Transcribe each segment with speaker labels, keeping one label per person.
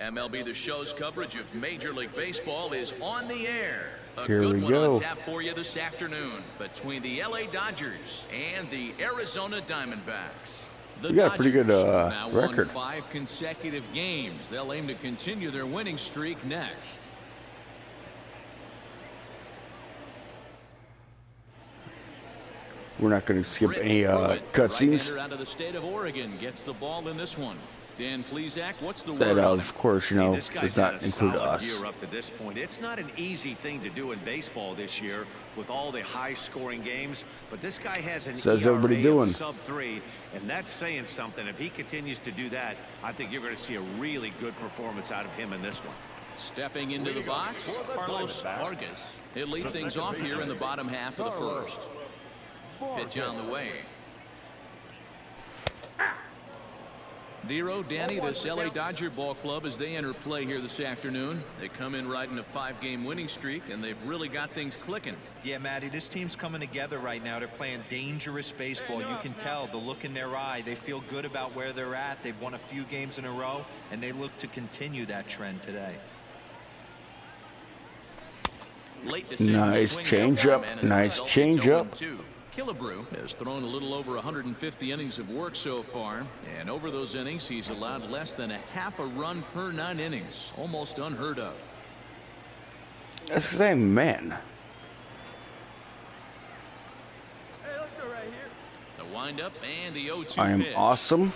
Speaker 1: MLB The Show's coverage of Major League Baseball is on the air. A
Speaker 2: Here
Speaker 1: good
Speaker 2: we
Speaker 1: one
Speaker 2: go.
Speaker 1: on tap for you this afternoon between the LA Dodgers and the Arizona Diamondbacks. The
Speaker 2: You got a pretty good
Speaker 1: Dodgers now
Speaker 2: record.
Speaker 1: won 5 consecutive games. They'll aim to continue their winning streak next.
Speaker 2: We're not going to skip any cutscenes.
Speaker 1: Right-hander out of the state of Oregon gets the ball in this one. Dan Plesac, what's the
Speaker 2: That,
Speaker 1: word on it?
Speaker 2: of course, you know,
Speaker 3: This guy's
Speaker 2: does
Speaker 3: had
Speaker 2: not
Speaker 3: a
Speaker 2: include
Speaker 3: solid
Speaker 2: us.
Speaker 3: year up to this point. It's not an easy thing to do in baseball this year with all the high-scoring games, but this guy has an
Speaker 2: Says
Speaker 3: ERA
Speaker 2: everybody
Speaker 3: of
Speaker 2: doing.
Speaker 3: sub-3, and that's saying something. If he continues to do that, I think you're going to see a really good performance out of him in this one.
Speaker 1: Stepping into the box, Carlos Vargas. He'll lead things off here in the bottom half of the first. Pitch on the way. Dero, Danny, this LA Dodger ball club as they enter play here this afternoon. They come in riding a 5-game winning streak, and they've really got things clicking.
Speaker 4: Yeah, Matty, this team's coming together right now. They're playing dangerous baseball. You can tell the look in their eye. They feel good about where they're at. They've won a few games in a row, and they look to continue that trend today.
Speaker 2: Nice changeup. Nice changeup.
Speaker 1: Killebrew has thrown a little over 150 innings of work so far, and over those innings he's allowed less than a half a run per 9 innings. Almost unheard of.
Speaker 2: That's the same man.
Speaker 1: Hey, let's go right here. The windup and the 0-2
Speaker 2: I am
Speaker 1: pitch.
Speaker 2: awesome.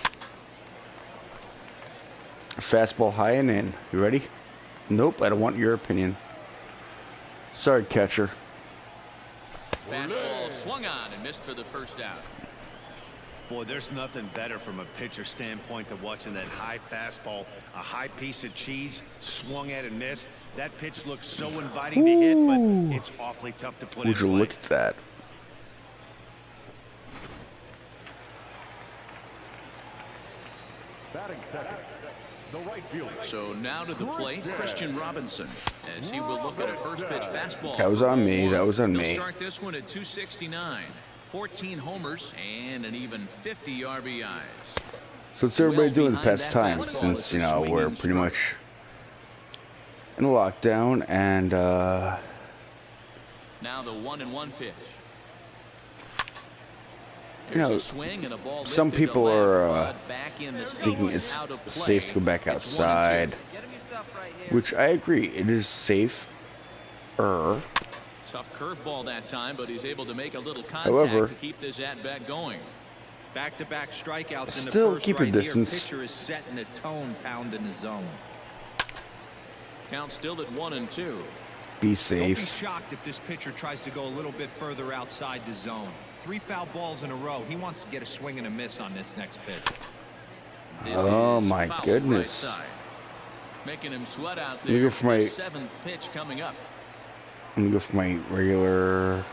Speaker 2: Fastball high and in. You ready? Nope, I don't want your opinion. Sorry, catcher.
Speaker 1: Fastball swung on and missed for the first out.
Speaker 3: Boy, there's nothing better from a pitcher standpoint than watching that high fastball, a high piece of cheese, swung at and missed. That pitch looks so inviting to hit, but it's awfully tough to put in
Speaker 2: Would you
Speaker 3: play.
Speaker 2: look at that?
Speaker 1: So now to the plate, Christian Robinson, as he will look at a first pitch fastball.
Speaker 2: That was on me. That was on
Speaker 1: He'll
Speaker 2: me.
Speaker 1: start this one at 269, 14 homers, and an even 50 RBIs.
Speaker 2: So what's everybody doing the past time? Since, you know, we're pretty much in a lockdown and
Speaker 1: Now the 1-1 pitch.
Speaker 2: you know,
Speaker 1: Here's a swing and a ball
Speaker 2: some
Speaker 1: lifted to
Speaker 2: people
Speaker 1: left,
Speaker 2: are
Speaker 1: but back in the
Speaker 2: thinking
Speaker 1: seats,
Speaker 2: it's
Speaker 1: out of play.
Speaker 2: safe to go back
Speaker 1: It's 1-2.
Speaker 2: outside, which I agree. It is safe.
Speaker 1: Tough curveball that time, but he's able to make a little contact
Speaker 2: However,
Speaker 1: to keep this at-bat going.
Speaker 4: Back-to-back strikeouts
Speaker 2: Still
Speaker 4: in the first
Speaker 2: keep your
Speaker 4: right
Speaker 2: distance.
Speaker 4: here. Pitcher is setting a tone, pounding the zone.
Speaker 1: Count still at 1-2.
Speaker 2: be
Speaker 4: Don't be
Speaker 2: safe.
Speaker 4: shocked if this pitcher tries to go a little bit further outside the zone. 3 foul balls in a row. He wants to get a swing and a miss on this next pitch.
Speaker 1: This
Speaker 2: Oh,
Speaker 1: is
Speaker 2: my
Speaker 1: foul
Speaker 2: goodness.
Speaker 1: right side. Making him sweat out
Speaker 2: Let me
Speaker 1: there.
Speaker 2: go for my-
Speaker 1: The 7th pitch coming up.
Speaker 2: I'm gonna go for my regular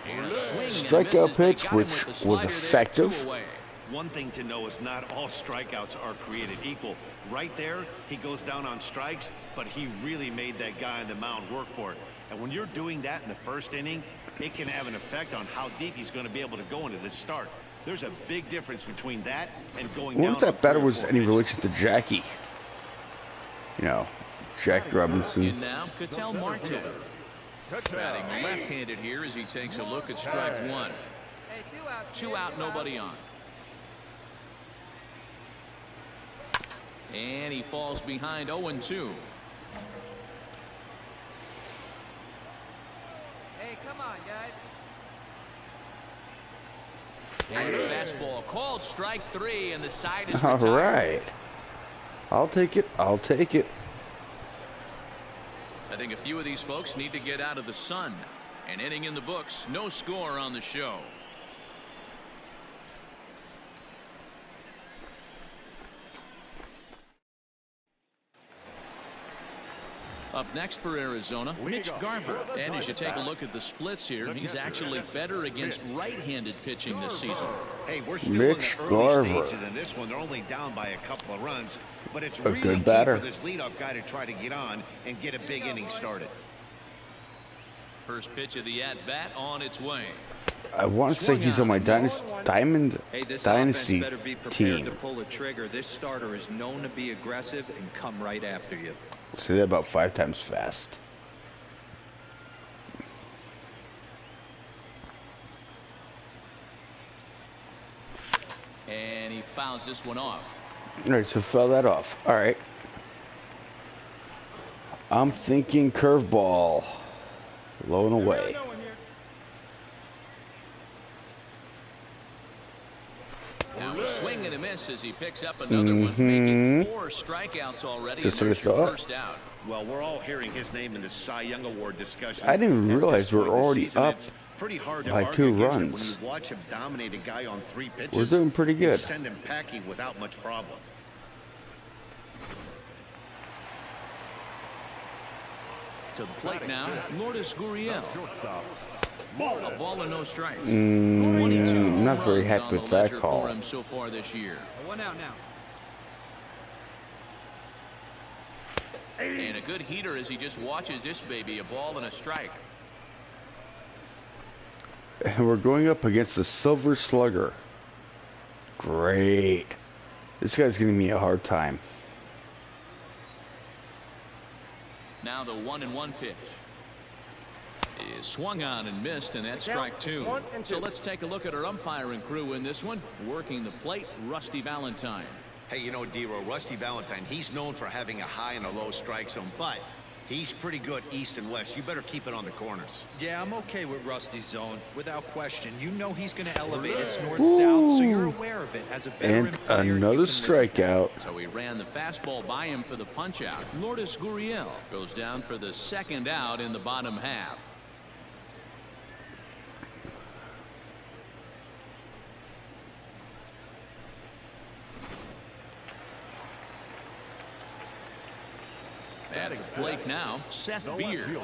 Speaker 1: And a swing and a
Speaker 2: strikeout
Speaker 1: misses. They
Speaker 2: pitch,
Speaker 1: got him
Speaker 2: which
Speaker 1: with the
Speaker 2: was
Speaker 1: slider there,
Speaker 2: effective.
Speaker 1: 2 away.
Speaker 3: One thing to know is not all strikeouts are created equal. Right there, he goes down on strikes, but he really made that guy on the mound work for it. And when you're doing that in the first inning, it can have an effect on how deep he's going to be able to go into this start. There's a big difference between that and going
Speaker 2: I wonder
Speaker 3: down
Speaker 2: if that
Speaker 3: on
Speaker 2: batter
Speaker 3: 3 or
Speaker 2: was
Speaker 3: 4
Speaker 2: any
Speaker 3: pitches.
Speaker 2: relation to Jackie. You know, Jack Robinson.
Speaker 1: And now Ketel Marte. Batting left-handed here as he takes a look at strike 1. 2 out, nobody on. And he falls behind 0-2.
Speaker 5: Hey, come on, guys.
Speaker 1: And a fastball called strike 3, and the side is
Speaker 2: All
Speaker 1: retired.
Speaker 2: right. I'll take it. I'll take it.
Speaker 1: I think a few of these folks need to get out of the sun. An inning in the books, no score on the show. Up next for Arizona, Mitch Garver. And as you take a look at the splits here, he's actually better against right-handed pitching this season.
Speaker 3: Hey, we're still
Speaker 2: Mitch
Speaker 3: in the early
Speaker 2: Garver.
Speaker 3: stages in this one. They're only down by a couple of runs, but it's
Speaker 2: A
Speaker 3: really
Speaker 2: good
Speaker 3: key
Speaker 2: batter.
Speaker 3: for this leadoff guy to try to get on and get a big inning started.
Speaker 1: First pitch of the at-bat on its way.
Speaker 2: I want to say he's on my Diamond
Speaker 4: Hey, this
Speaker 2: Dynasty
Speaker 4: offense better be prepared
Speaker 2: team.
Speaker 4: to pull a trigger. This starter is known to be aggressive and come right after you.
Speaker 2: Say that about 5 times fast.
Speaker 1: And he fouls this one off.
Speaker 2: All right, so foul that off. All right. I'm thinking curveball. Low and away.
Speaker 1: Now a swing and a miss as he picks up another one, making 4 strikeouts already.
Speaker 2: Just
Speaker 1: And
Speaker 2: a
Speaker 1: there's your
Speaker 2: thought.
Speaker 1: first out.
Speaker 3: Well, we're all hearing his name in the Cy Young Award discussion.
Speaker 2: I didn't even
Speaker 3: At
Speaker 2: realize
Speaker 3: this
Speaker 2: we're
Speaker 3: point in the
Speaker 2: already
Speaker 3: season,
Speaker 2: up
Speaker 3: it's pretty hard to
Speaker 2: by
Speaker 3: argue
Speaker 2: 2
Speaker 3: against it
Speaker 2: runs.
Speaker 3: When you watch him dominate a guy on 3 pitches,
Speaker 2: We're doing pretty
Speaker 3: and
Speaker 2: good.
Speaker 3: send him packing without much problem.
Speaker 1: To the plate now, Lourdes Gurriel. A ball and no strikes. 22
Speaker 2: not
Speaker 1: home
Speaker 2: very
Speaker 1: runs
Speaker 2: happy
Speaker 1: on the
Speaker 2: with that
Speaker 1: ledger
Speaker 2: call.
Speaker 1: for him so far this year.
Speaker 5: 1 out now.
Speaker 1: And a good heater as he just watches this baby, a ball and a strike.
Speaker 2: And we're going up against the Silver Slugger. Great. This guy's giving me a hard time.
Speaker 1: Now the 1-1 pitch is swung on and missed, and that's strike 2. So let's take a look at our umpiring crew in this one. Working the plate, Rusty Valentine.
Speaker 3: Hey, you know, D-Row, Rusty Valentine, he's known for having a high and a low strike zone, but he's pretty good east and west. You better keep it on the corners.
Speaker 4: Yeah, I'm okay with Rusty's zone, without question. You know he's going to elevate its north-south, so you're aware of it. As a veteran
Speaker 2: And
Speaker 4: player, you
Speaker 2: another
Speaker 4: can
Speaker 2: strikeout.
Speaker 1: So he ran the fastball by him for the punch-out. Lourdes Gurriel goes down for the 2nd out in the bottom half. At the plate now, Seth Beard.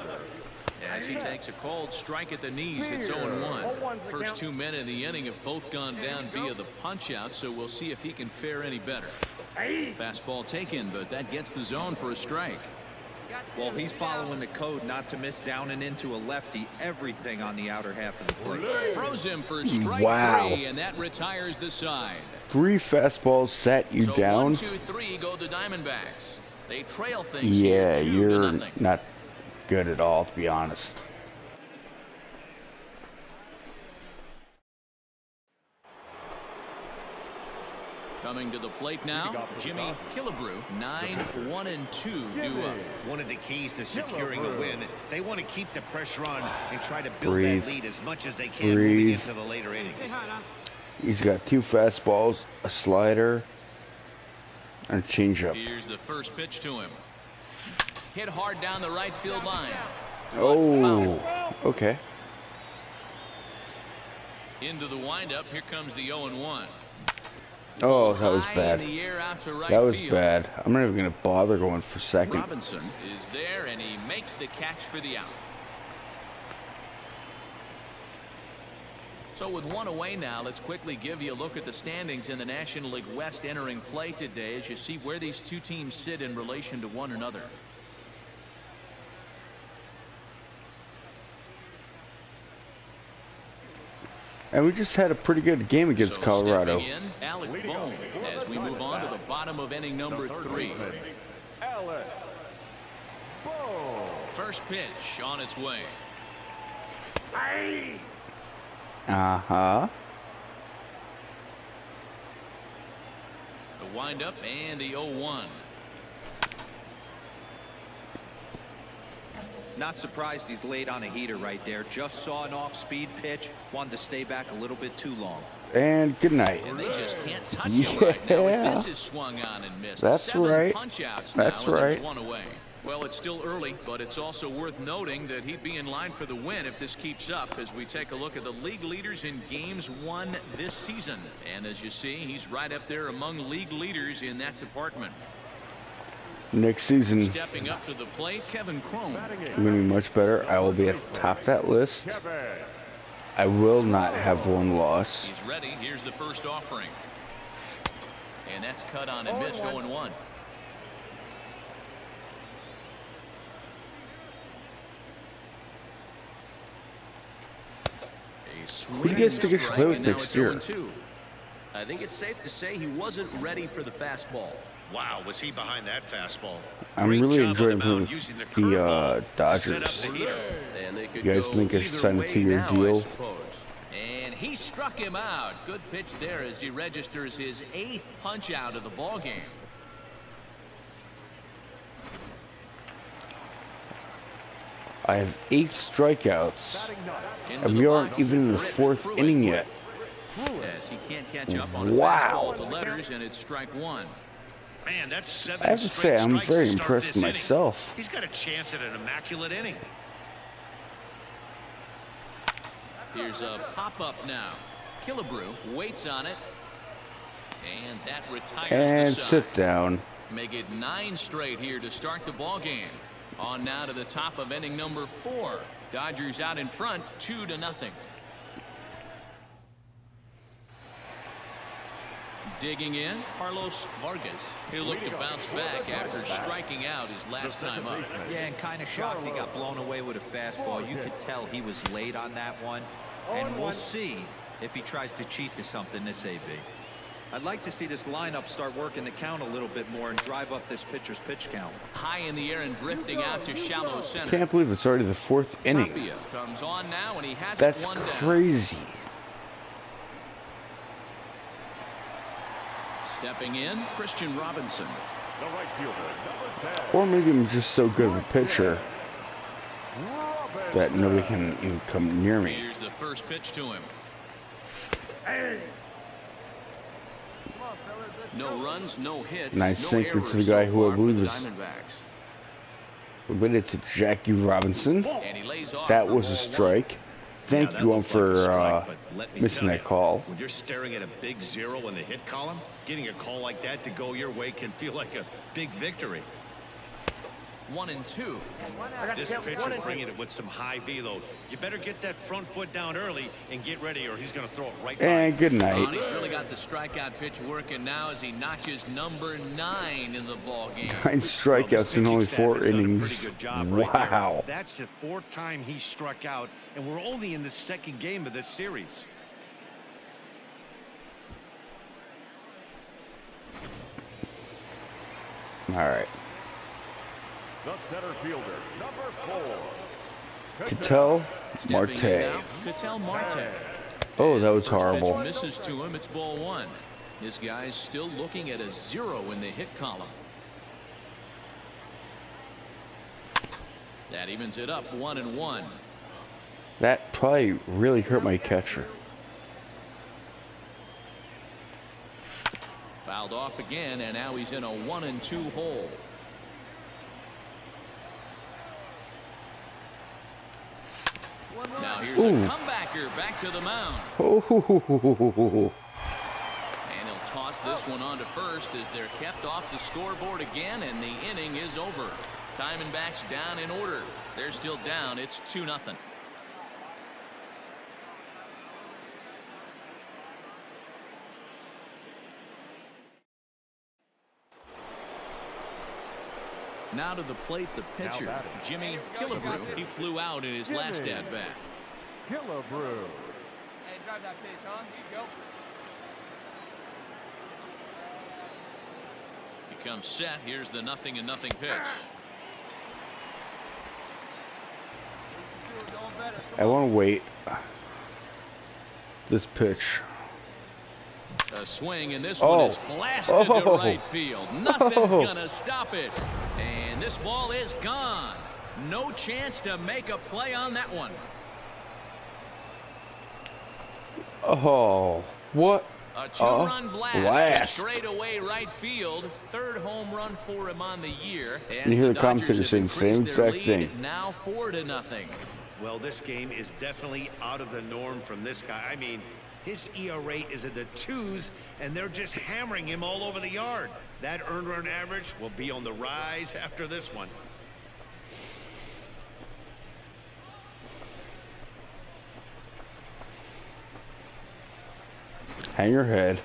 Speaker 1: As he takes a cold strike at the knees, it's 0-1. First 2 men in the inning have both gone down via the punch-out, so we'll see if he can fare any better. Fastball taken, but that gets the zone for a strike.
Speaker 4: Well, he's following the code not to miss down and into a lefty. Everything on the outer half of the plate.
Speaker 1: Throws him for strike
Speaker 2: Wow.
Speaker 1: 3, and that retires the side.
Speaker 2: 3 fastballs sat you
Speaker 1: So
Speaker 2: down.
Speaker 1: 1, 2, 3 go the Diamondbacks. They trail things
Speaker 2: Yeah,
Speaker 1: here 2 to
Speaker 2: you're
Speaker 1: nothing.
Speaker 2: not good at all, to be honest.
Speaker 1: Coming to the plate now, Jimmy Killebrew, 9-1-2 due up.
Speaker 3: One of the keys to securing a win, they want to keep the pressure on and try to build
Speaker 2: Breathe.
Speaker 3: that lead as much as they can moving
Speaker 2: Breathe.
Speaker 3: into the later innings.
Speaker 2: He's got 2 fastballs, a slider, and a changeup.
Speaker 1: Here's the first pitch to him. Hit hard down the right field line.
Speaker 2: Oh, okay.
Speaker 1: Into the windup, here comes the 0-1.
Speaker 2: Oh, that was
Speaker 1: High
Speaker 2: bad.
Speaker 1: in the air out to right
Speaker 2: That was
Speaker 1: field.
Speaker 2: bad. I'm not even going to bother going for second.
Speaker 1: Robinson is there, and he makes the catch for the out. So with 1 away now, let's quickly give you a look at the standings in the National League West entering play today as you see where these 2 teams sit in relation to one another.
Speaker 2: And we just had a pretty good game against
Speaker 1: So
Speaker 2: Colorado.
Speaker 1: stepping in, Alec Bohm, as we move on to the bottom of inning number 3. First pitch on its way.
Speaker 2: Uh-huh.
Speaker 1: The windup and the 0-1.
Speaker 4: Not surprised he's laid on a heater right there. Just saw an off-speed pitch. Wanted to stay back a little bit too long.
Speaker 2: And good night.
Speaker 1: And they just can't touch him right now as
Speaker 2: Yeah.
Speaker 1: this is swung on and missed.
Speaker 2: That's
Speaker 1: 7
Speaker 2: right.
Speaker 1: punch-outs
Speaker 2: That's
Speaker 1: now, and there's
Speaker 2: right.
Speaker 1: 1 away. Well, it's still early, but it's also worth noting that he'd be in line for the win if this keeps up as we take a look at the league leaders in games won this season. And as you see, he's right up there among league leaders in that department.
Speaker 2: Next season,
Speaker 1: Stepping up to the plate, Kevin Cron.
Speaker 2: I'm going to be much better. I will be at the top of that list. I will not have 1 loss.
Speaker 1: He's ready. Here's the first offering. And that's cut on and missed 0-1. A
Speaker 2: Who do you guys think I should play with next year?
Speaker 5: I think it's safe to say he wasn't ready for the fastball.
Speaker 3: Wow, was he behind that fastball?
Speaker 2: I'm
Speaker 3: Great
Speaker 2: really
Speaker 3: job on
Speaker 2: enjoying
Speaker 3: the
Speaker 2: playing
Speaker 3: mound
Speaker 2: with
Speaker 3: using
Speaker 2: the
Speaker 3: curveball to
Speaker 2: Dodgers.
Speaker 3: set up the heater.
Speaker 5: And they could
Speaker 2: You guys
Speaker 5: go
Speaker 2: think I should
Speaker 5: either
Speaker 2: sign a
Speaker 5: way
Speaker 2: 2-year
Speaker 5: now, I
Speaker 2: deal?
Speaker 5: suppose.
Speaker 1: And he struck him out. Good pitch there as he registers his 8th punch out of the ball game.
Speaker 2: I have 8 strikeouts,
Speaker 1: Into
Speaker 2: and
Speaker 1: the
Speaker 2: we aren't
Speaker 1: box.
Speaker 2: even in the
Speaker 1: Ripped
Speaker 2: 4th
Speaker 1: through
Speaker 2: inning
Speaker 1: it.
Speaker 2: yet.
Speaker 1: As he can't catch up on a
Speaker 2: Wow.
Speaker 1: fastball at the letters, and it's strike 1.
Speaker 3: Man, that's 7
Speaker 2: I have to say,
Speaker 3: straight
Speaker 2: I'm
Speaker 3: strikes
Speaker 2: very
Speaker 3: to start
Speaker 2: impressed
Speaker 3: this
Speaker 2: with
Speaker 3: inning.
Speaker 2: myself.
Speaker 3: He's got a chance at an immaculate inning.
Speaker 1: Here's a pop-up now. Killebrew waits on it. And that retires
Speaker 2: And
Speaker 1: the side.
Speaker 2: sit down.
Speaker 1: Make it 9 straight here to start the ball game. On now to the top of inning number 4. Dodgers out in front, 2-0. Digging in, Carlos Vargas. He'll look to bounce back after striking out his last time up.
Speaker 4: Yeah, and kind of shocked he got blown away with a fastball. You could tell he was late on that one. And we'll see if he tries to cheat to something this AB. I'd like to see this lineup start working the count a little bit more and drive up this pitcher's pitch count.
Speaker 1: High in the air and drifting out to shallow center.
Speaker 2: Can't believe it's already the 4th inning.
Speaker 1: Tapia comes on now and he has
Speaker 2: That's
Speaker 1: it one down.
Speaker 2: crazy.
Speaker 1: Stepping in, Christian Robinson.
Speaker 2: Or maybe I'm just so good of a pitcher that nobody can even come near me.
Speaker 1: Here's the first pitch to him. No runs, no hits.
Speaker 2: Nice
Speaker 1: no
Speaker 2: sinker to
Speaker 1: errors
Speaker 2: the guy
Speaker 1: so
Speaker 2: who I
Speaker 1: far for
Speaker 2: believe
Speaker 1: the
Speaker 2: is
Speaker 1: Diamondbacks.
Speaker 2: related to Jackie Robinson.
Speaker 1: And he lays off
Speaker 2: That
Speaker 1: for
Speaker 2: was a
Speaker 1: ball
Speaker 2: strike. Thank
Speaker 3: Yeah,
Speaker 2: you
Speaker 3: that
Speaker 2: all
Speaker 3: looked like a
Speaker 2: for
Speaker 3: strike, but let me
Speaker 2: missing
Speaker 3: tell
Speaker 2: that
Speaker 3: you,
Speaker 2: call.
Speaker 3: When you're staring at a big 0 in the hit column, getting a call like that to go your way can feel like a big victory.
Speaker 1: 1-2.
Speaker 3: This pitcher's bringing it with some high velo. You better get that front foot down early and get ready, or he's going to throw it right by.
Speaker 2: And good
Speaker 1: And
Speaker 2: night.
Speaker 1: he's really got the strikeout pitch working now as he notches number 9 in the ball game.
Speaker 2: 9
Speaker 3: Well, this
Speaker 2: strikeouts in
Speaker 3: pitching
Speaker 2: only
Speaker 3: staff
Speaker 2: 4
Speaker 3: has done a pretty
Speaker 2: innings.
Speaker 3: good job right there.
Speaker 2: Wow.
Speaker 3: That's the 4th time he struck out, and we're only in the 2nd game of this series.
Speaker 2: All right.
Speaker 6: The center fielder, number 4.
Speaker 2: Cattell
Speaker 1: Stepping in
Speaker 2: Marte.
Speaker 1: now, Cattell Marte.
Speaker 2: Oh, that was
Speaker 1: First pitch
Speaker 2: horrible.
Speaker 1: misses to him. It's ball 1. This guy's still looking at a 0 in the hit column. That evens it up 1-1.
Speaker 2: That probably really hurt my catcher.
Speaker 1: Fouled off again, and now he's in a 1-2 hole. Now here's
Speaker 2: Ooh.
Speaker 1: a comebacker back to the mound.
Speaker 2: Oh,
Speaker 1: And he'll toss this one on to first as they're kept off the scoreboard again, and the inning is over. Diamondbacks down in order. They're still down. It's 2-0. Now to the plate, the pitcher,
Speaker 6: batting.
Speaker 1: Jimmy Killebrew. He flew out in his last
Speaker 6: Jimmy.
Speaker 1: at-bat.
Speaker 6: Killebrew.
Speaker 7: Hey, drive that pitch, huh? Here you go.
Speaker 1: He comes set. Here's the 0-0 pitch.
Speaker 2: I want to wait. This pitch.
Speaker 1: A swing, and this
Speaker 2: Oh.
Speaker 1: one is blasted to
Speaker 2: Oh.
Speaker 1: right field. Nothing's
Speaker 2: Oh.
Speaker 1: gonna stop it. And this ball is gone. No chance to make a play on that one.
Speaker 2: Oh, what?
Speaker 1: A two-run blast.
Speaker 2: blast.
Speaker 1: Straight away right field. 3rd home run for him on the year. As
Speaker 2: You hear the
Speaker 1: Dodgers
Speaker 2: commentator
Speaker 1: have
Speaker 2: saying the same
Speaker 1: increased their
Speaker 2: exact
Speaker 1: lead,
Speaker 2: thing.
Speaker 1: Now 4-0.
Speaker 3: Well, this game is definitely out of the norm from this guy. I mean, his ERA is in the 2s, and they're just hammering him all over the yard. That earned run average will be on the rise after this one.
Speaker 2: Hang your head.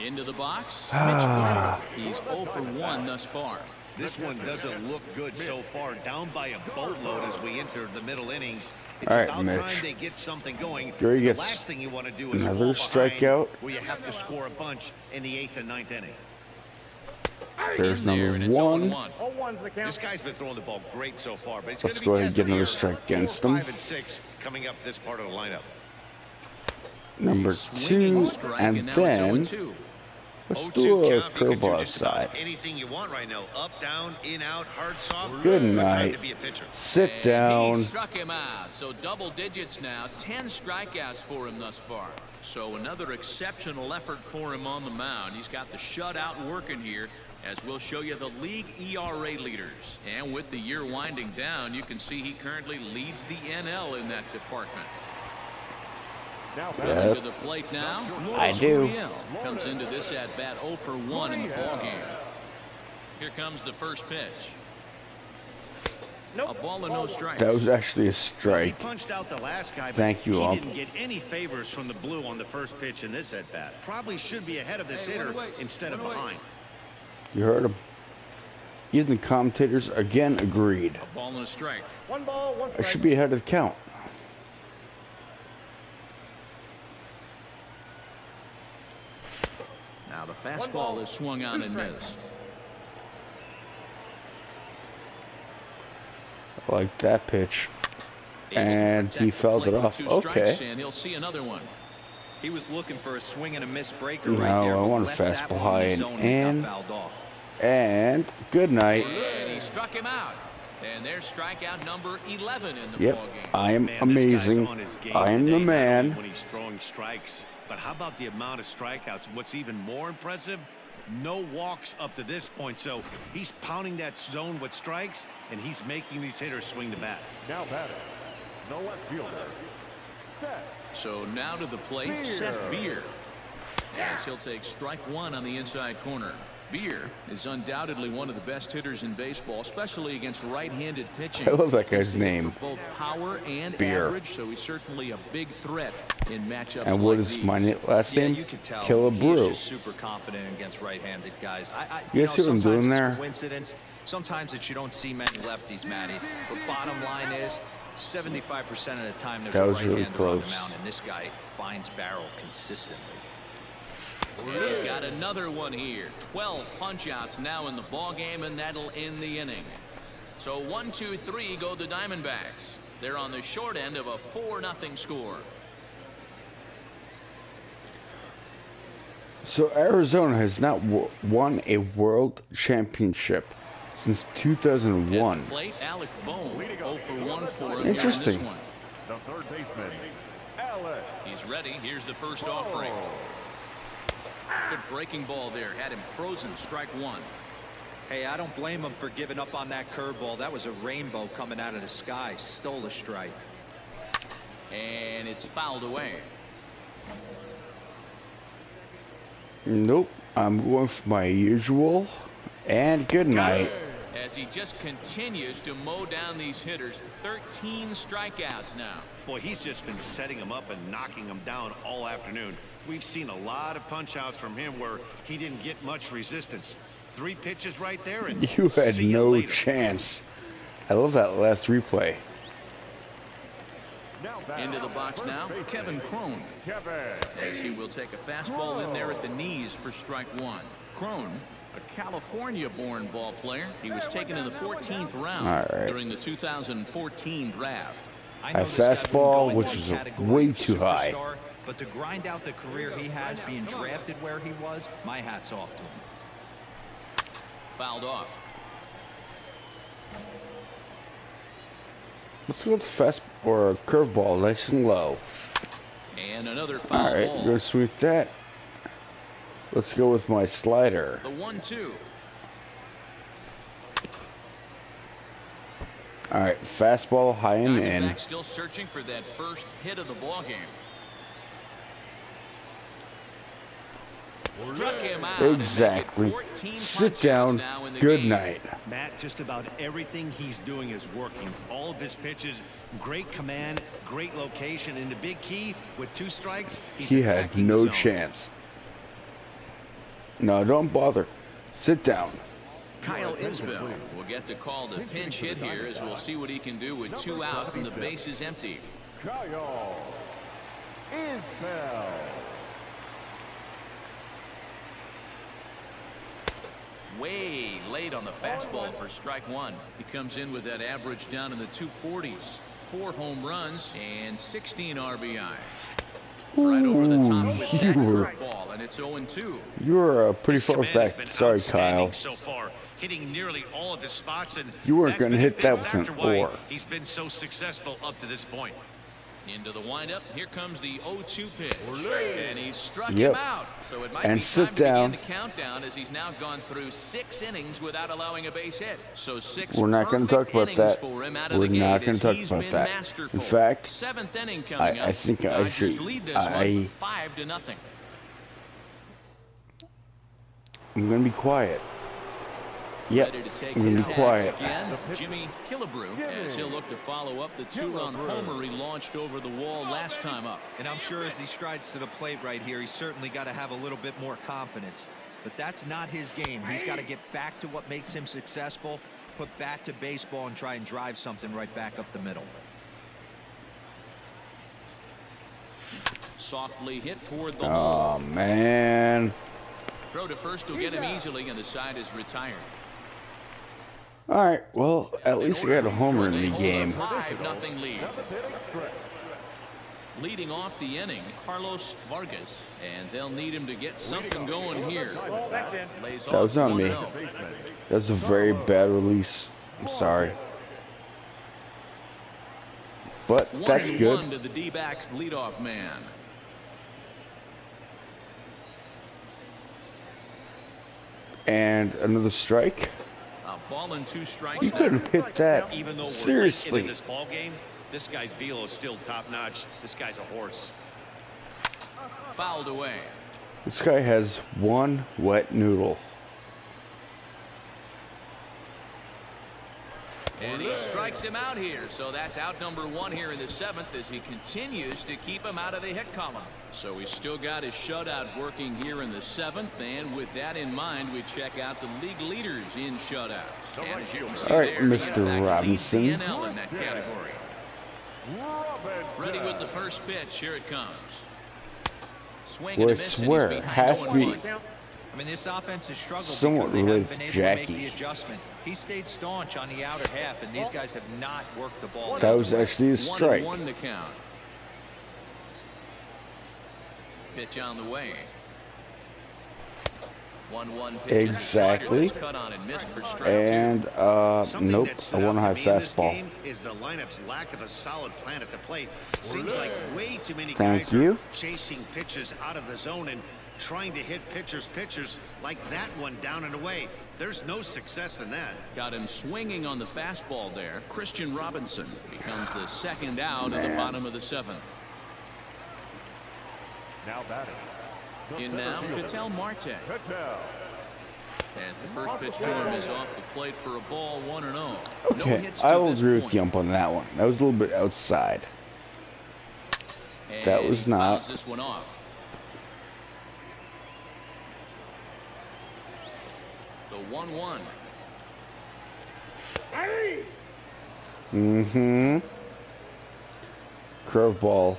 Speaker 1: Into the box. Mitch Garver. He's 0 for 1 thus far.
Speaker 3: This one doesn't look good so far. Down by a boatload as we enter the middle innings. It's
Speaker 2: All right,
Speaker 3: about
Speaker 2: Mitch.
Speaker 3: time they get something going.
Speaker 2: Here he
Speaker 3: The
Speaker 2: gets
Speaker 3: last thing you want to do is
Speaker 2: another
Speaker 3: fall behind
Speaker 2: strikeout.
Speaker 3: where you have to score a bunch in the 8th and 9th inning.
Speaker 2: There's
Speaker 1: In there,
Speaker 2: number
Speaker 1: and it's
Speaker 2: 1.
Speaker 1: 0-1.
Speaker 6: 0-1's the count.
Speaker 3: This guy's been throwing the ball great so far, but it's
Speaker 2: Let's
Speaker 3: going
Speaker 2: go
Speaker 3: to be
Speaker 2: ahead and get
Speaker 3: tested
Speaker 2: another
Speaker 3: here.
Speaker 2: strike
Speaker 3: 4,
Speaker 2: against
Speaker 3: 5,
Speaker 2: him.
Speaker 3: and 6 coming up this part of the lineup.
Speaker 2: Number
Speaker 1: Swinging
Speaker 2: 2,
Speaker 1: strike,
Speaker 2: and
Speaker 1: now it's
Speaker 2: then
Speaker 1: 0-2.
Speaker 2: let's
Speaker 3: 0-2
Speaker 2: do a
Speaker 3: count. You can do
Speaker 2: curveball
Speaker 3: just about
Speaker 2: side.
Speaker 3: anything you want right now. Up, down, in, out, hard, soft.
Speaker 2: Good
Speaker 3: Time
Speaker 2: night.
Speaker 3: to be a pitcher.
Speaker 2: Sit
Speaker 1: And
Speaker 2: down.
Speaker 1: he struck him out. So double digits now. 10 strikeouts for him thus far. So another exceptional effort for him on the mound. He's got the shutout working here, as we'll show you the league ERA leaders. And with the year winding down, you can see he currently leads the NL in that department.
Speaker 6: Now
Speaker 1: Coming
Speaker 2: Yep.
Speaker 1: to the plate now.
Speaker 2: I do.
Speaker 1: Gurriel comes into this at bat 0 for 1 in the ballgame. Here comes the first pitch. A ball and no strikes.
Speaker 2: That was actually a
Speaker 3: He
Speaker 2: strike.
Speaker 3: punched out the last guy, but
Speaker 2: Thank you,
Speaker 3: he
Speaker 2: ump.
Speaker 3: didn't get any favors from the blue on the first pitch in this at bat. Probably should be ahead of this hitter instead of behind.
Speaker 2: You heard him. Even the commentators again agreed.
Speaker 1: A ball and a strike.
Speaker 6: 1 ball, 1
Speaker 2: I
Speaker 6: strike.
Speaker 2: should be ahead of the count.
Speaker 1: Now the fastball is swung on and missed.
Speaker 2: I like that pitch.
Speaker 1: Able to
Speaker 2: And
Speaker 1: protect
Speaker 2: he
Speaker 1: the
Speaker 2: fouled
Speaker 1: plate
Speaker 2: it
Speaker 1: with
Speaker 2: off.
Speaker 1: 2
Speaker 2: Okay.
Speaker 1: strikes, and he'll see another one.
Speaker 4: He was looking for a swing and a miss breaker
Speaker 2: No,
Speaker 4: right there.
Speaker 2: I
Speaker 4: but
Speaker 2: want a
Speaker 4: left that
Speaker 2: fastball
Speaker 4: one
Speaker 2: high
Speaker 4: in the
Speaker 2: and
Speaker 4: zone
Speaker 2: in.
Speaker 4: got fouled off.
Speaker 2: And good night.
Speaker 1: And he struck him out. And there's strikeout number 11 in the
Speaker 2: Yep,
Speaker 1: ballgame.
Speaker 2: I am
Speaker 3: Man, this guy's
Speaker 2: amazing.
Speaker 3: on his game
Speaker 2: I am the
Speaker 3: today, not only
Speaker 2: man.
Speaker 3: when he's throwing strikes, but how about the amount of strikeouts? What's even more impressive, no walks up to this point. So he's pounding that zone with strikes, and he's making these hitters swing the bat.
Speaker 6: Now batting. No left fielder. Set.
Speaker 1: So now to the plate, Seth Beer. As he'll take strike 1 on the inside corner. Beer is undoubtedly one of the best hitters in baseball, especially against right-handed pitching.
Speaker 2: I love that guy's
Speaker 1: He's hit
Speaker 2: name.
Speaker 1: for both power and
Speaker 2: Beer.
Speaker 1: average, so he's certainly a big threat in matchups
Speaker 2: And what
Speaker 1: like
Speaker 2: is
Speaker 1: these.
Speaker 2: my last
Speaker 4: Yeah,
Speaker 2: name?
Speaker 4: you could tell.
Speaker 2: Killer
Speaker 4: He's
Speaker 2: Brew.
Speaker 4: just super confident against right-handed guys.
Speaker 2: You guys see what I'm
Speaker 4: sometimes
Speaker 2: doing
Speaker 4: it's
Speaker 2: there?
Speaker 4: Coincidence. Sometimes that you don't see many lefties, Matty. But bottom line is, 75% of the time there's
Speaker 2: That
Speaker 4: a
Speaker 2: was really
Speaker 4: right-hander on the
Speaker 2: close.
Speaker 4: mound, and this guy finds barrel consistently.
Speaker 1: And he's got another one here. 12 punch-outs now in the ballgame, and that'll end the inning. So 1, 2, 3 go the Diamondbacks. They're on the short end of a 4-0 score.
Speaker 2: So Arizona has not won a world championship since 2001.
Speaker 1: At the plate, Alec Bohm 0 for 1 for him here in
Speaker 2: Interesting.
Speaker 1: this one.
Speaker 6: The third baseman, Alex.
Speaker 1: He's ready. Here's the first offering. Good breaking ball there. Had him frozen. Strike 1.
Speaker 4: Hey, I don't blame him for giving up on that curveball. That was a rainbow coming out of the sky. Stole a strike.
Speaker 1: And it's fouled away.
Speaker 2: Nope. I'm going for my usual. And good night.
Speaker 1: As he just continues to mow down these hitters. 13 strikeouts now.
Speaker 3: Boy, he's just been setting them up and knocking them down all afternoon. We've seen a lot of punch-outs from him where he didn't get much resistance. 3 pitches right there, and
Speaker 2: You had
Speaker 3: see
Speaker 2: no
Speaker 3: later.
Speaker 2: chance. I love that last replay.
Speaker 6: Now batting.
Speaker 1: Into the box
Speaker 6: First
Speaker 1: now,
Speaker 6: baseman,
Speaker 1: Kevin Crone.
Speaker 6: Kevin.
Speaker 1: As he will take a fastball in there at the knees for strike 1. Crone, a California-born ball player. He was taken in the 14th round
Speaker 2: All right.
Speaker 1: during the 2014 draft.
Speaker 4: I
Speaker 2: A
Speaker 4: know this guy wouldn't
Speaker 2: fastball,
Speaker 4: go into
Speaker 2: which
Speaker 4: the
Speaker 2: is
Speaker 4: category
Speaker 2: way
Speaker 4: of
Speaker 2: too high.
Speaker 4: superstar, but to grind out the career he has being drafted where he was, my hat's off to him.
Speaker 1: Fouled off.
Speaker 2: Let's go with fast or a curveball, nice and low.
Speaker 1: And another foul
Speaker 2: All right,
Speaker 1: ball.
Speaker 2: we're gonna sweep that. Let's go with my slider.
Speaker 1: The 1-2.
Speaker 2: All right, fastball high and in.
Speaker 1: Diamondbacks still searching for that first hit of the ball game. Struck him out. and they get
Speaker 2: Exactly.
Speaker 1: 14
Speaker 2: Sit
Speaker 1: punch-outs
Speaker 2: down.
Speaker 1: now in the
Speaker 2: Good
Speaker 1: game.
Speaker 2: night.
Speaker 3: Matt, just about everything he's doing is working. All of his pitches, great command, great location, and the big key with 2 strikes, he's
Speaker 2: He had
Speaker 3: attacking the
Speaker 2: no
Speaker 3: zone.
Speaker 2: chance. No, don't bother. Sit down.
Speaker 1: Kyle Isbell will get the call to pinch hit here, as we'll see what he can do with 2 out and the base is empty.
Speaker 6: Kyle Isbell.
Speaker 1: Way late on the fastball for strike 1. He comes in with that average down in the 240s. 4 home runs and 16 RBIs. Right over the top with that curveball, and it's 0-2.
Speaker 2: You were pretty far with that. Sorry, Kyle.
Speaker 3: So far, hitting nearly all of his spots, and
Speaker 2: You weren't
Speaker 3: that's
Speaker 2: going to
Speaker 3: been a
Speaker 2: hit
Speaker 3: big
Speaker 2: that with an
Speaker 3: factor why
Speaker 2: oar.
Speaker 3: He's been so successful up to this point.
Speaker 1: Into the windup. Here comes the 0-2 pitch. And he struck
Speaker 2: Yep.
Speaker 1: him out. So it might
Speaker 2: And
Speaker 1: be
Speaker 2: sit
Speaker 1: time to
Speaker 2: down.
Speaker 1: begin the countdown, as he's now gone through 6 innings without allowing a base hit. So 6
Speaker 2: We're not going to talk
Speaker 1: perfect
Speaker 2: about that.
Speaker 1: innings for him out of
Speaker 2: We're
Speaker 1: the
Speaker 2: not
Speaker 1: gate,
Speaker 2: going
Speaker 1: as
Speaker 2: to talk
Speaker 1: he's
Speaker 2: about
Speaker 1: been
Speaker 2: that.
Speaker 1: masterful.
Speaker 2: In fact,
Speaker 1: 7th inning coming up.
Speaker 2: I think I
Speaker 1: Dodgers
Speaker 2: should.
Speaker 1: lead this one 5-0.
Speaker 2: I'm going to be quiet. Yep.
Speaker 1: Ready to take
Speaker 2: I'm going
Speaker 1: his
Speaker 2: to be
Speaker 1: tags
Speaker 2: quiet.
Speaker 1: again. Jimmy Killebrew, as he'll look to follow up the 2-run homer he launched over the wall last time up.
Speaker 4: And I'm sure as he strides to the plate right here, he's certainly got to have a little bit more confidence. But that's not his game. He's got to get back to what makes him successful, put bat to baseball, and try and drive something right back up the middle.
Speaker 1: Softly hit toward the hole.
Speaker 2: Oh, man.
Speaker 1: Throw to first will get him easily, and the side is retired.
Speaker 2: All right. Well, at least I got a homer in the game.
Speaker 1: 5-0 lead. Leading off the inning, Carlos Vargas, and they'll need him to get something going here. Lays
Speaker 2: That was
Speaker 1: off
Speaker 2: on me.
Speaker 1: 1-0.
Speaker 2: That was a very bad release. I'm sorry. But that's
Speaker 1: 1-1
Speaker 2: good.
Speaker 1: to the D-backs leadoff man.
Speaker 2: And another strike.
Speaker 1: A ball and 2 strikes.
Speaker 2: You couldn't hit that.
Speaker 3: Even though we're late
Speaker 2: Seriously.
Speaker 3: into this ball game, this guy's velo is still top notch. This guy's a horse.
Speaker 1: Fouled away.
Speaker 2: This guy has one wet noodle.
Speaker 1: And he strikes him out here. So that's out number 1 here in the 7th, as he continues to keep him out of the hit column. So he's still got his shutout working here in the 7th. And with that in mind, we check out the league leaders in shutouts. And as you can see
Speaker 2: All right,
Speaker 1: there, he, in
Speaker 2: Mr.
Speaker 1: fact,
Speaker 2: Robinson.
Speaker 1: leads the NL in that category. Ready with the first pitch. Here it comes. Swing and
Speaker 2: Well, I
Speaker 1: a miss, and
Speaker 2: swear,
Speaker 1: he's
Speaker 2: it
Speaker 1: behind
Speaker 2: has to be
Speaker 1: 0-1.
Speaker 4: I mean, this offense has struggled
Speaker 2: somewhat
Speaker 4: because they haven't
Speaker 2: related
Speaker 4: been
Speaker 2: to
Speaker 4: able to make
Speaker 2: Jackie.
Speaker 4: the adjustment. He stayed staunch on the outer half, and these guys have not worked the ball.
Speaker 2: That was actually a strike.
Speaker 1: 1-1 to count. Pitch on the way. 1-1 pitch.
Speaker 2: Exactly.
Speaker 1: Cut on and missed for strike 2.
Speaker 2: And
Speaker 3: Something
Speaker 2: nope,
Speaker 3: that
Speaker 2: I
Speaker 3: stood
Speaker 2: want a
Speaker 3: out
Speaker 2: high
Speaker 3: to me in this
Speaker 2: fastball.
Speaker 3: game is the lineup's lack of a solid plan at the plate. Seems like way too many
Speaker 2: Thank
Speaker 3: guys
Speaker 2: you.
Speaker 3: are chasing pitches out of the zone and trying to hit pitchers like that one down and away. There's no success in that.
Speaker 1: Got him swinging on the fastball there. Christian Robinson becomes the second out at the bottom of the 7th.
Speaker 6: Now batting. the
Speaker 1: In now,
Speaker 6: center fielder,
Speaker 1: Ketel Marte.
Speaker 6: Ketel.
Speaker 1: As the first pitch to him is off the plate for a ball, 1-0. No
Speaker 2: Okay,
Speaker 1: hits to
Speaker 2: I will
Speaker 1: this
Speaker 2: agree with
Speaker 1: point.
Speaker 2: the ump on that one. That was a little bit outside.
Speaker 1: And
Speaker 2: That was
Speaker 1: he
Speaker 2: not.
Speaker 1: fouls this one off. The 1-1.
Speaker 2: Mm-hmm. Curveball.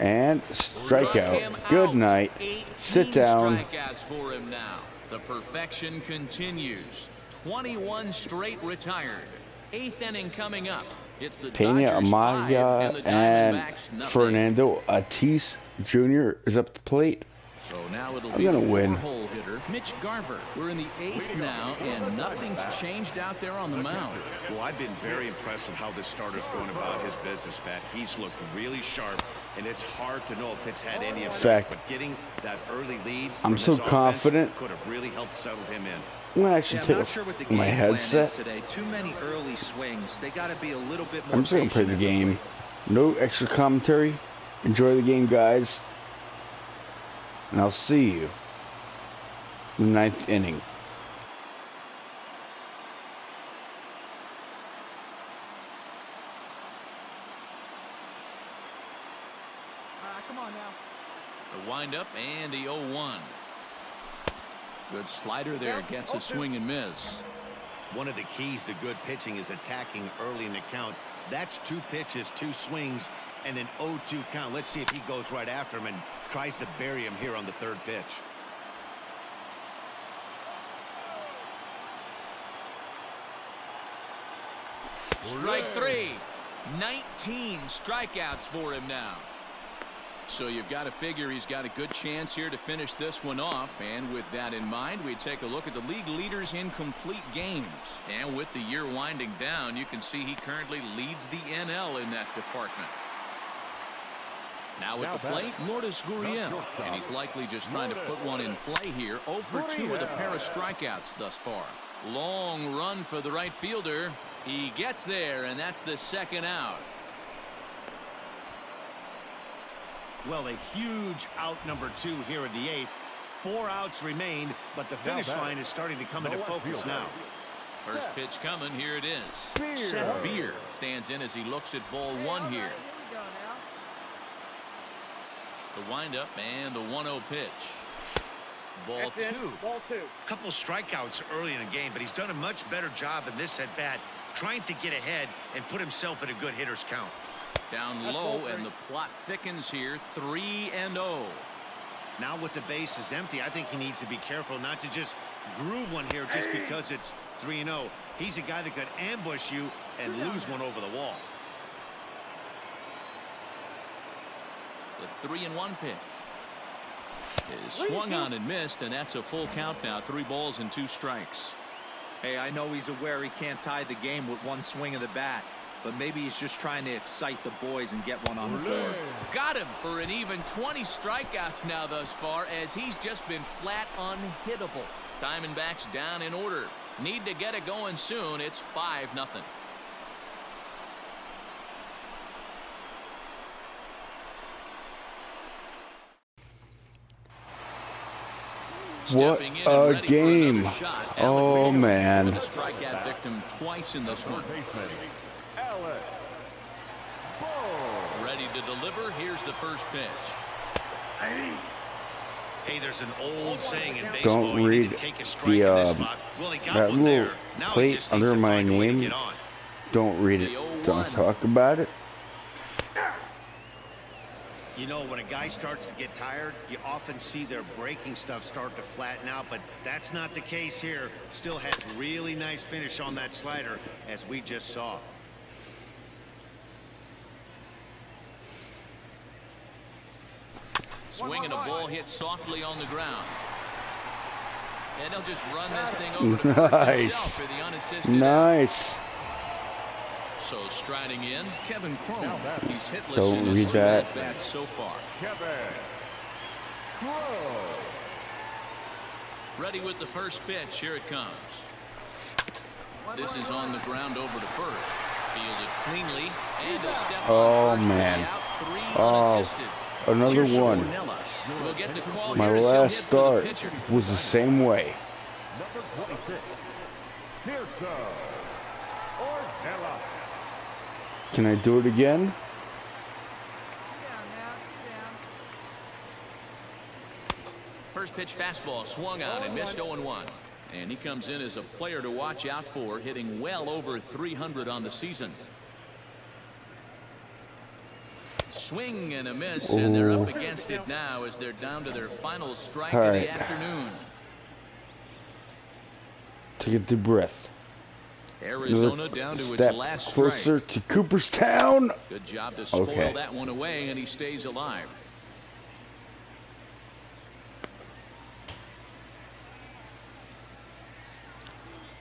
Speaker 2: And
Speaker 1: Struck
Speaker 2: strikeout.
Speaker 1: him
Speaker 2: Good
Speaker 1: out.
Speaker 2: night.
Speaker 1: 18
Speaker 2: Sit down.
Speaker 1: Strikeouts for him now. The perfection continues. 21 straight retired. 8th inning coming up. It's the
Speaker 2: Pena
Speaker 1: Dodgers 5
Speaker 2: Amaya
Speaker 1: and the
Speaker 2: and
Speaker 1: Diamondbacks nothing.
Speaker 2: Fernando Tatis Jr. is up the plate.
Speaker 1: So now it'll
Speaker 2: I'm
Speaker 1: be
Speaker 2: gonna
Speaker 1: the
Speaker 2: win.
Speaker 1: 4-hole hitter, Mitch Garver. We're in the 8th now, and nothing's changed out there on the mound.
Speaker 3: Well, I've been very impressed with how this starter's going about his business, Pat. He's looked really sharp, and it's hard to know if it's had any effect.
Speaker 2: Fact.
Speaker 3: But getting that early lead
Speaker 2: I'm
Speaker 3: from
Speaker 2: so
Speaker 3: this offense
Speaker 2: confident.
Speaker 3: could have really helped settle him in.
Speaker 2: I'm gonna actually
Speaker 4: Yeah, I'm
Speaker 2: take
Speaker 4: not sure what the game
Speaker 2: my
Speaker 4: plan is
Speaker 2: headset.
Speaker 4: today. Too many early swings. They got to be a little bit more
Speaker 2: I'm just gonna play
Speaker 4: patient
Speaker 2: the
Speaker 4: at
Speaker 2: game. No extra commentary. Enjoy the game, guys. And I'll see you in the 9th inning.
Speaker 7: Come on now.
Speaker 1: The windup and the 0-1. Good slider there, gets a swing and miss.
Speaker 3: One of the keys to good pitching is attacking early in the count. That's 2 pitches, 2 swings, and an 0-2 count. Let's see if he goes right after him and tries to bury him here on the 3rd pitch.
Speaker 1: Strike 3. 19 strikeouts for him now. So you've got to figure he's got a good chance here to finish this one off. And with that in mind, we take a look at the league leaders in complete games. And with the year winding down, you can see he currently leads the NL in that department. Now at the plate, Lourdes Gurriel. And he's likely just trying to put one in play here. 0 for 2 with a pair of strikeouts thus far. Long run for the right fielder. He gets there, and that's the 2nd out.
Speaker 3: Well, a huge out number 2 here in the 8th. 4 outs remain, but the finish line is starting to come into focus now.
Speaker 1: First pitch coming. Here it is. Seth Beer stands in as he looks at ball 1 here. The windup and the 1-0 pitch. Ball 2.
Speaker 3: Couple strikeouts early in the game, but he's done a much better job in this at bat, trying to get ahead and put himself in a good hitter's count.
Speaker 1: Down low, and the plot thickens here. 3-0.
Speaker 3: Now with the bases empty, I think he needs to be careful not to just groove one here just because it's 3-0. He's a guy that could ambush you and lose one over the wall.
Speaker 1: The 3-1 pitch is swung on and missed, and that's a full count now. 3 balls and 2 strikes.
Speaker 4: Hey, I know he's aware he can't tie the game with 1 swing of the bat, but maybe he's just trying to excite the boys and get one on the board.
Speaker 1: Got him for an even 20 strikeouts now thus far, as he's just been flat unhittable. Diamondbacks down in order. Need to get it going soon. It's 5-0.
Speaker 2: What a game. Oh, man.
Speaker 1: A strikeout victim twice in this one. Ready to deliver. Here's the first pitch.
Speaker 3: Hey, there's an old saying in baseball.
Speaker 2: Don't read that little plate under my name. Don't read it. Don't talk about it.
Speaker 3: You know, when a guy starts to get tired, you often see their breaking stuff start to flatten out, but that's not the case here. Still has really nice finish on that slider, as we just saw.
Speaker 1: Swinging a ball hit softly on the ground. And they'll just run this thing over.
Speaker 2: Nice.
Speaker 1: For the unassisted.
Speaker 2: Nice.
Speaker 1: So striding in, Kevin Cron. He's hitless
Speaker 2: Don't
Speaker 1: in his
Speaker 2: read that.
Speaker 1: at-bats so far. Ready with the first pitch. Here it comes. This is on the ground over to first. Fielded cleanly, and a step
Speaker 2: Oh,
Speaker 1: on first,
Speaker 2: man.
Speaker 1: out 3
Speaker 2: Oh,
Speaker 1: unassisted.
Speaker 2: another one.
Speaker 1: We'll get the call
Speaker 2: My
Speaker 1: here as he'll
Speaker 2: last
Speaker 1: hit for the
Speaker 2: start
Speaker 1: pitcher.
Speaker 2: was the same way.
Speaker 6: Number 26. Here's Ornella.
Speaker 2: Can I do it again?
Speaker 1: First pitch fastball swung on and missed 0-1. And he comes in as a player to watch out for, hitting well over 300 on the season. Swing and a miss, and they're up against it now as they're down to their final strike of the afternoon.
Speaker 2: Take a deep breath.
Speaker 1: Arizona down to its
Speaker 2: Step
Speaker 1: last
Speaker 2: closer
Speaker 1: strike.
Speaker 2: to Cooperstown.
Speaker 1: Good job to spoil
Speaker 2: Okay.
Speaker 1: that one away, and he stays alive.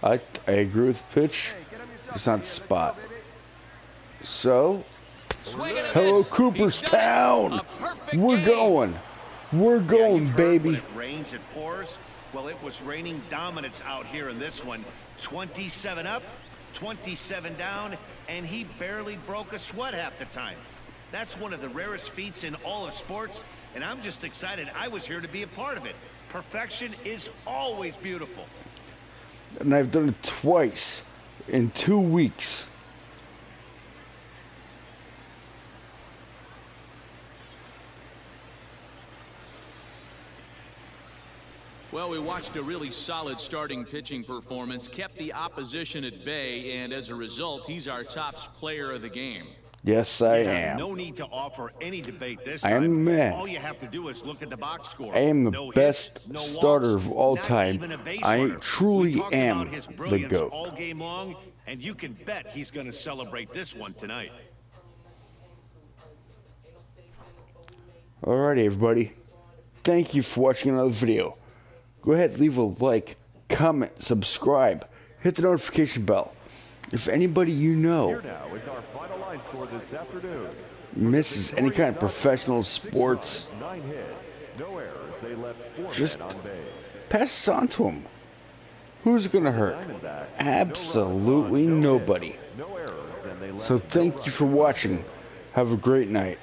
Speaker 2: I agree with the pitch. It's not the spot. So,
Speaker 1: Swing and a
Speaker 2: hello
Speaker 1: miss. He's done it.
Speaker 2: Cooperstown.
Speaker 1: A perfect
Speaker 2: We're
Speaker 1: game.
Speaker 2: going. We're going,
Speaker 3: you've heard
Speaker 2: baby.
Speaker 3: when it rains, it pours. Well, it was raining dominance out here in this one. 27 up, 27 down, and he barely broke a sweat half the time. That's one of the rarest feats in all of sports, and I'm just excited I was here to be a part of it. Perfection is always beautiful.
Speaker 2: And I've done it twice in 2 weeks.
Speaker 1: Well, we watched a really solid starting pitching performance, kept the opposition at bay, and as a result, he's our top player of the game.
Speaker 2: Yes, I
Speaker 3: Yeah,
Speaker 2: am.
Speaker 3: no need to offer any debate this
Speaker 2: I
Speaker 3: time.
Speaker 2: am the man.
Speaker 3: All you have to do is look at the box score.
Speaker 2: I am the
Speaker 3: No
Speaker 2: best
Speaker 3: hits, no
Speaker 2: starter
Speaker 3: walks,
Speaker 2: of all
Speaker 3: not
Speaker 2: time.
Speaker 3: even a base
Speaker 2: I
Speaker 3: runner.
Speaker 2: truly
Speaker 3: We talked
Speaker 2: am
Speaker 3: about his
Speaker 2: the
Speaker 3: brilliance
Speaker 2: GOAT.
Speaker 3: all game long, and you can bet he's going to celebrate this one tonight.
Speaker 2: Alrighty, everybody. Thank you for watching another video. Go ahead, leave a like, comment, subscribe, hit the notification bell. If anybody you know
Speaker 6: Here now is our final line score this afternoon.
Speaker 2: misses any kind of professional sports,
Speaker 6: 9 hits, no errors. They left 4
Speaker 2: just
Speaker 6: men on base.
Speaker 2: pass this on to him. Who's it gonna hurt? Absolutely nobody.
Speaker 6: No errors, and they left
Speaker 2: So
Speaker 6: no
Speaker 2: thank you for watching. Have a great night.